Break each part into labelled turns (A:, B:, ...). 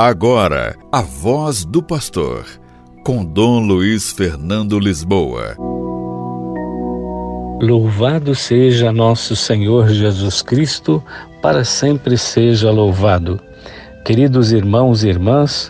A: Agora, a voz do pastor, com Dom Luiz Fernando Lisboa.
B: Louvado seja nosso Senhor Jesus Cristo, para sempre seja louvado. Queridos irmãos e irmãs,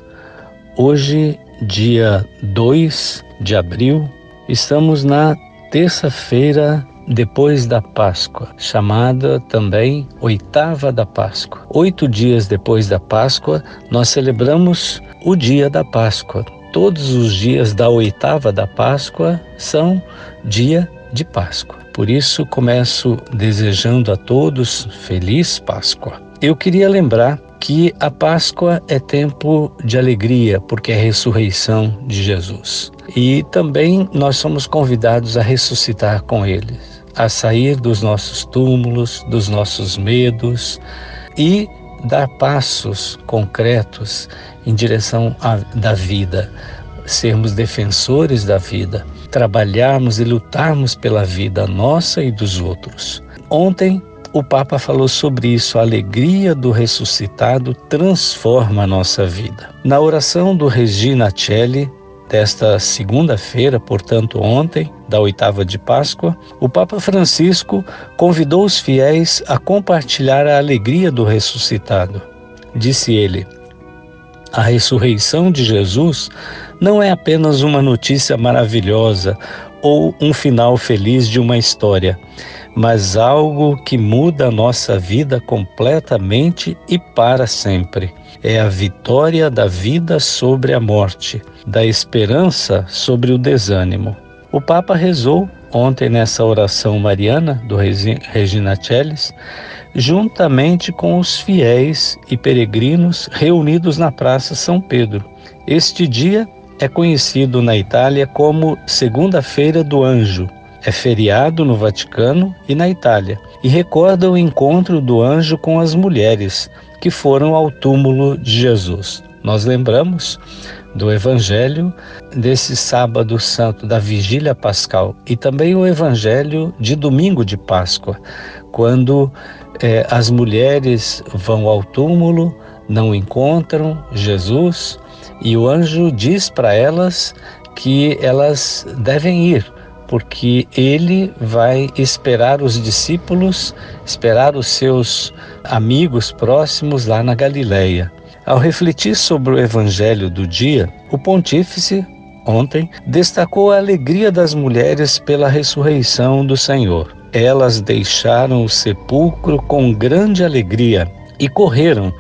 B: hoje, dia 2 de abril, estamos na terça-feira depois da Páscoa, chamada também oitava da Páscoa. 8 dias depois da Páscoa, nós celebramos o dia da Páscoa. Todos os dias da oitava da Páscoa são dia de Páscoa. Por isso, começo desejando a todos feliz Páscoa. Eu queria lembrar que a Páscoa é tempo de alegria, porque é a ressurreição de Jesus. E também nós somos convidados a ressuscitar com Ele, a sair dos nossos túmulos, dos nossos medos e dar passos concretos em direção da vida, sermos defensores da vida, trabalharmos e lutarmos pela vida nossa e dos outros. Ontem o Papa falou sobre isso, a alegria do ressuscitado transforma a nossa vida. Na oração do Regina Coeli, desta segunda-feira, portanto ontem, da oitava de Páscoa, o Papa Francisco convidou os fiéis a compartilhar a alegria do ressuscitado. Disse ele: a ressurreição de Jesus não é apenas uma notícia maravilhosa ou um final feliz de uma história, mas algo que muda a nossa vida completamente e para sempre. É a vitória da vida sobre a morte, da esperança sobre o desânimo. O Papa rezou ontem nessa oração mariana do Regina Coeli, juntamente com os fiéis e peregrinos reunidos na Praça São Pedro. Este dia é conhecido na Itália como Segunda-feira do Anjo. É feriado no Vaticano e na Itália, e recorda o encontro do anjo com as mulheres que foram ao túmulo de Jesus. Nós lembramos do Evangelho desse sábado santo, da Vigília Pascal, e também o Evangelho de domingo de Páscoa, quando as mulheres vão ao túmulo, não encontram Jesus, e o anjo diz para elas que elas devem ir, porque ele vai esperar os discípulos, esperar os seus amigos próximos lá na Galileia. Ao refletir sobre o evangelho do dia, o pontífice, ontem, destacou a alegria das mulheres pela ressurreição do Senhor. Elas deixaram o sepulcro com grande alegria e correram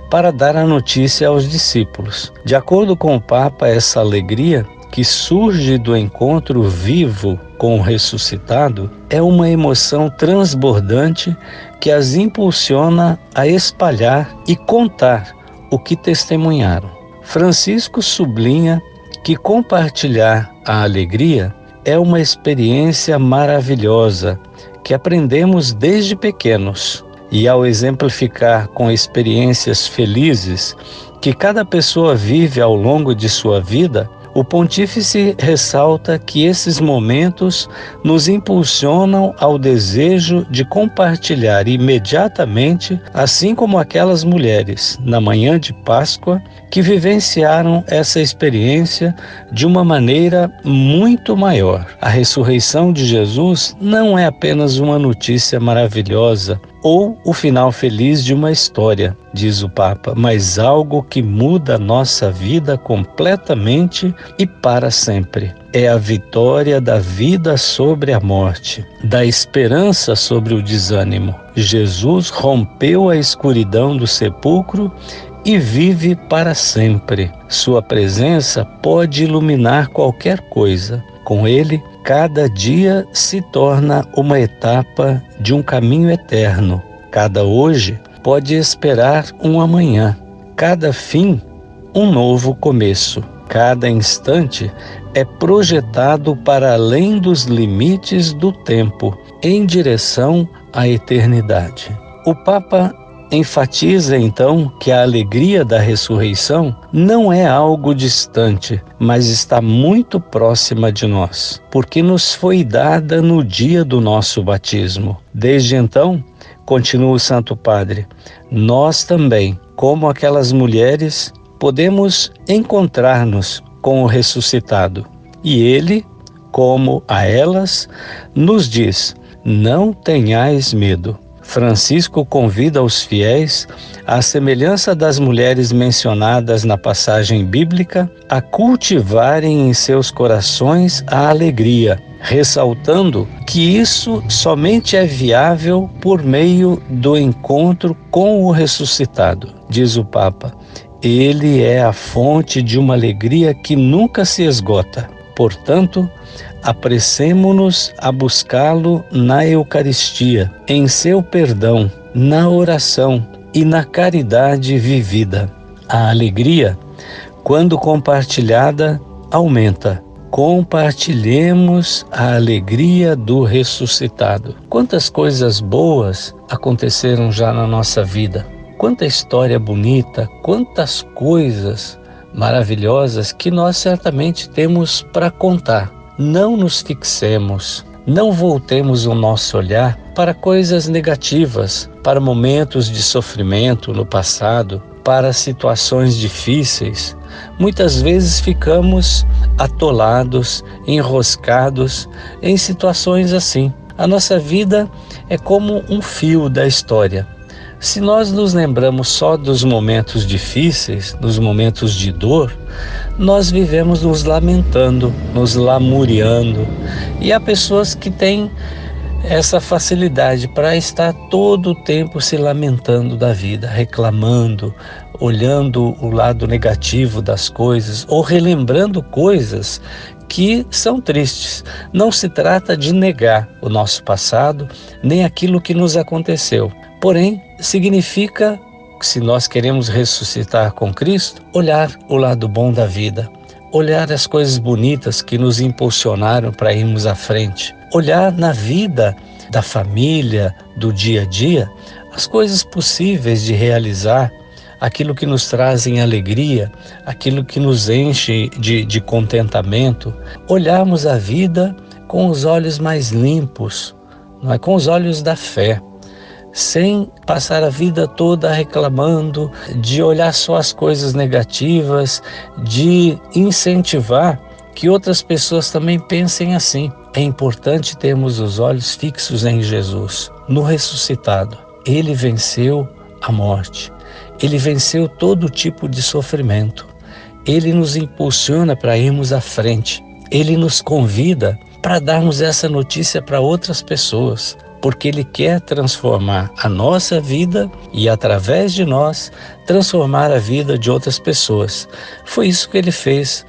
B: para dar a notícia aos discípulos. De acordo com o Papa, essa alegria que surge do encontro vivo com o ressuscitado é uma emoção transbordante que as impulsiona a espalhar e contar o que testemunharam. Francisco sublinha que compartilhar a alegria é uma experiência maravilhosa que aprendemos desde pequenos. E ao exemplificar com experiências felizes que cada pessoa vive ao longo de sua vida, o pontífice ressalta que esses momentos nos impulsionam ao desejo de compartilhar imediatamente, assim como aquelas mulheres, na manhã de Páscoa, que vivenciaram essa experiência de uma maneira muito maior. A ressurreição de Jesus não é apenas uma notícia maravilhosa ou o final feliz de uma história, diz o Papa, mas algo que muda a nossa vida completamente e para sempre. É a vitória da vida sobre a morte, da esperança sobre o desânimo. Jesus rompeu a escuridão do sepulcro e vive para sempre. Sua presença pode iluminar qualquer coisa. Com ele, cada dia se torna uma etapa de um caminho eterno. Cada hoje pode esperar um amanhã. Cada fim, um novo começo. Cada instante é projetado para além dos limites do tempo, em direção à eternidade. O Papa enfatiza então que a alegria da ressurreição não é algo distante, mas está muito próxima de nós, porque nos foi dada no dia do nosso batismo. Desde então, continua o Santo Padre, nós também, como aquelas mulheres, podemos encontrar-nos com o ressuscitado. E ele, como a elas, nos diz: não tenhais medo. Francisco convida os fiéis, à semelhança das mulheres mencionadas na passagem bíblica, a cultivarem em seus corações a alegria, ressaltando que isso somente é viável por meio do encontro com o ressuscitado. Diz o Papa: ele é a fonte de uma alegria que nunca se esgota. Portanto, apressemo-nos a buscá-lo na Eucaristia, em seu perdão, na oração e na caridade vivida. A alegria, quando compartilhada, aumenta. Compartilhemos a alegria do ressuscitado. Quantas coisas boas aconteceram já na nossa vida. Quanta história bonita, quantas coisas maravilhosas que nós certamente temos para contar. Não nos fixemos, não voltemos o nosso olhar para coisas negativas, para momentos de sofrimento no passado, para situações difíceis. Muitas vezes ficamos atolados, enroscados em situações assim. A nossa vida é como um fio da história. Se nós nos lembramos só dos momentos difíceis, dos momentos de dor, nós vivemos nos lamentando, nos lamuriando. E há pessoas que têm essa facilidade para estar todo o tempo se lamentando da vida, reclamando, olhando o lado negativo das coisas ou relembrando coisas que são tristes. Não se trata de negar o nosso passado, nem aquilo que nos aconteceu. Porém, significa, se nós queremos ressuscitar com Cristo, olhar o lado bom da vida, olhar as coisas bonitas que nos impulsionaram para irmos à frente, olhar na vida da família, do dia a dia, as coisas possíveis de realizar, aquilo que nos trazem alegria, aquilo que nos enche de contentamento, olharmos a vida com os olhos mais limpos, não é? Com os olhos da fé, sem passar a vida toda reclamando, de olhar só as coisas negativas, de incentivar que outras pessoas também pensem assim. É importante termos os olhos fixos em Jesus, no ressuscitado. Ele venceu a morte, ele venceu todo tipo de sofrimento, ele nos impulsiona para irmos à frente, ele nos convida para darmos essa notícia para outras pessoas, porque ele quer transformar a nossa vida e, através de nós, transformar a vida de outras pessoas. Foi isso que ele fez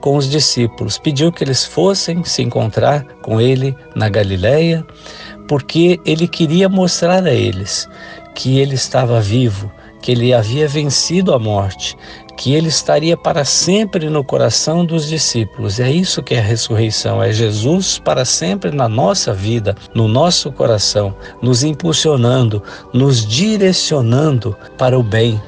B: com os discípulos. Pediu que eles fossem se encontrar com ele na Galileia, porque ele queria mostrar a eles que ele estava vivo, que ele havia vencido a morte, que ele estaria para sempre no coração dos discípulos. É isso que é a ressurreição, é Jesus para sempre na nossa vida, no nosso coração, nos impulsionando, nos direcionando para o bem,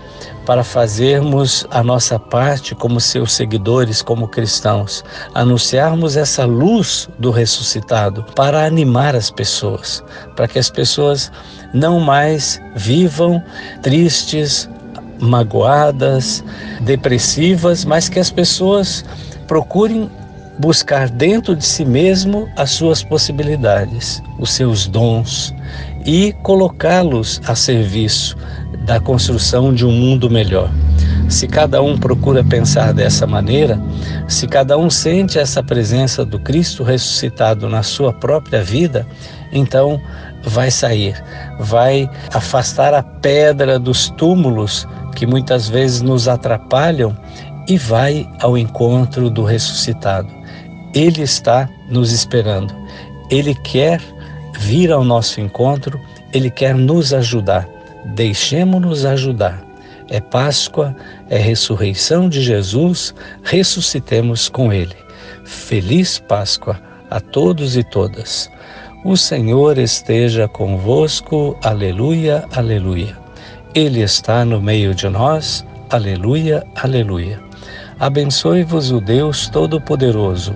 B: para fazermos a nossa parte como seus seguidores, como cristãos, anunciarmos essa luz do ressuscitado para animar as pessoas, para que as pessoas não mais vivam tristes, magoadas, depressivas, mas que as pessoas procurem buscar dentro de si mesmo as suas possibilidades, os seus dons e colocá-los a serviço da construção de um mundo melhor. Se cada um procura pensar dessa maneira, se cada um sente essa presença do Cristo ressuscitado na sua própria vida, então vai sair, vai afastar a pedra dos túmulos que muitas vezes nos atrapalham e vai ao encontro do ressuscitado. Ele está nos esperando, ele quer vir ao nosso encontro, ele quer nos ajudar. Deixemo-nos ajudar. É Páscoa, é ressurreição de Jesus, ressuscitemos com ele. Feliz Páscoa a todos e todas. O Senhor esteja convosco, aleluia, aleluia. Ele está no meio de nós, aleluia, aleluia. Abençoe-vos o Deus Todo-Poderoso,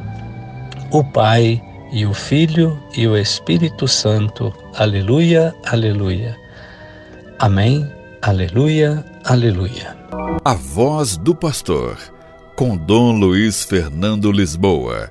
B: o Pai e o Filho e o Espírito Santo, aleluia, aleluia. Amém, Aleluia, aleluia.
A: A Voz do Pastor, com Dom Luiz Fernando Lisboa.